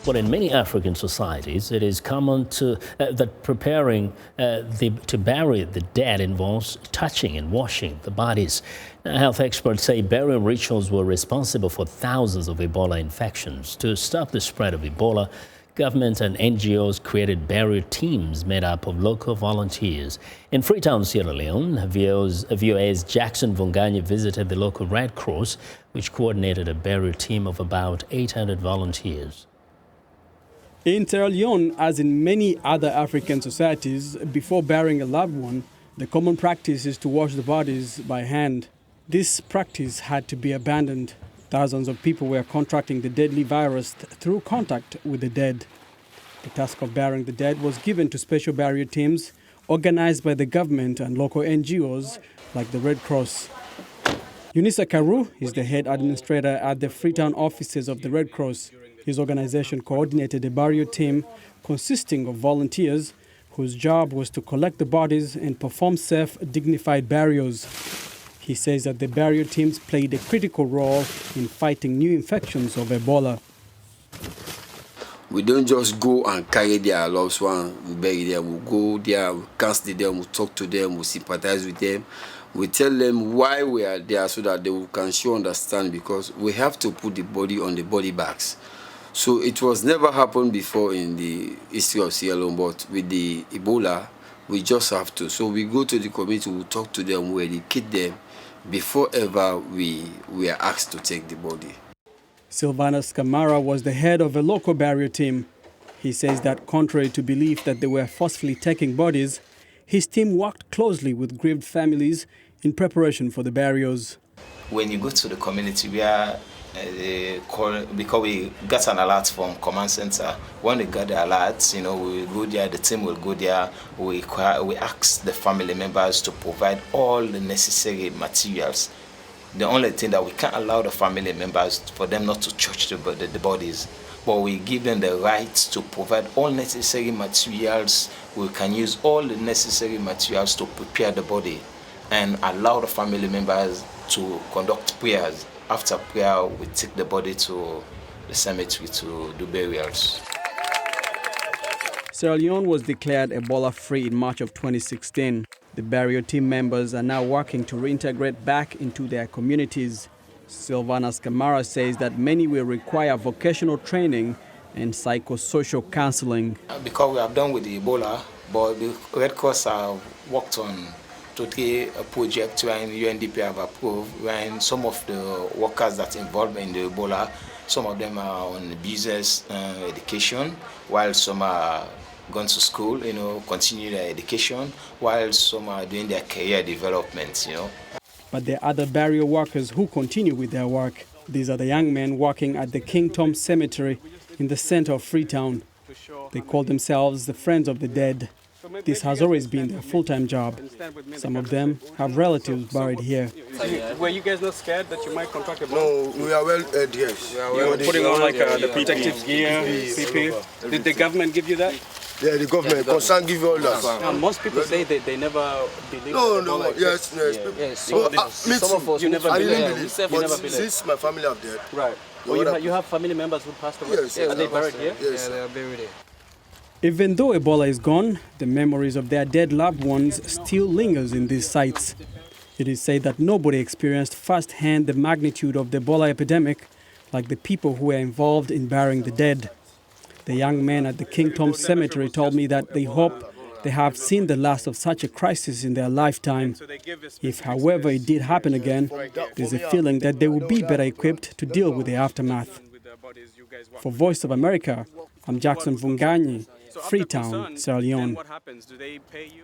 Well, in many African societies, it is common that preparing to bury the dead involves touching and washing the bodies. Now, health experts say burial rituals were responsible for thousands of Ebola infections. To stop the spread of Ebola, government and NGOs created burial teams made up of local volunteers. In Freetown, Sierra Leone, VOA's Jackson Mvunganyi visited the local Red Cross, which coordinated a burial team of about 800 volunteers. In Sierra Leone, as in many other African societies, before burying a loved one, the common practice is to wash the bodies by hand. This practice had to be abandoned. Thousands of people were contracting the deadly virus through contact with the dead. The task of burying the dead was given to special burial teams organized by the government and local NGOs like the Red Cross. Younisa Carew is the head administrator at the Freetown offices of the Red Cross. His organization coordinated a burial team consisting of volunteers whose job was to collect the bodies and perform safe, dignified burials. He says that the burial teams played a critical role in fighting new infections of Ebola. We don't just go and carry their loved one, we bury them. We go there, we counsel them, we talk to them, we sympathize with them. We tell them why we are there so that they can sure understand, because we have to put the body on the body bags. So it was never happened before in the history of Sierra Leone, but with the Ebola, we just have to. So we go to the community, we talk to them, we educate them before ever we are asked to take the body. Silvanus Kamara was the head of a local burial team. He says that contrary to belief that they were forcefully taking bodies, his team worked closely with grieved families in preparation for the burials. When you go to the community, because we got an alert from command center. When we got the alerts, we go there, the team will go there. We ask the family members to provide all the necessary materials. The only thing that we can't allow the family members for them not to touch the bodies, but we give them the right to provide all necessary materials. We can use all the necessary materials to prepare the body and allow the family members to conduct prayers. After prayer, we take the body to the cemetery to do burials. Sierra Leone was declared Ebola-free in March of 2016. The burial team members are now working to reintegrate back into their communities. Silvanus Kamara says that many will require vocational training and psychosocial counseling. Because we have done with the Ebola, but the Red Cross have worked on today a project when UNDP have approved, when some of the workers that involved in the Ebola, some of them are on business education, while some are going to school, continue their education, while some are doing their career development, But there are other burial workers who continue with their work. These are the young men working at the King Tom Cemetery in the center of Freetown. They call themselves the Friends of the Dead. This has always been their full-time job. Some of them have relatives buried here. Were you guys not scared that you might contract Ebola? No, we are well yes. You were putting on the protective gear, PPE. Did the government give you that? Yeah, the government concern give you all that. Now, most people say that they never believe. No, yes. Some of us, you never believe. But since my family are dead. Right. Well, you have family members who passed away? Yes. Are they buried here? Yes. Yeah, they are buried here. Even though Ebola is gone, the memories of their dead loved ones still lingers in these sites. It is said that nobody experienced firsthand the magnitude of the Ebola epidemic like the people who were involved in burying the dead. The young men at the King Tom Cemetery told me that they hope they have seen the last of such a crisis in their lifetime. If, however, it did happen again, there's a feeling that they will be better equipped to deal with the aftermath. For Voice of America, I'm Jackson Mvunganyi, Freetown, Sierra Leone.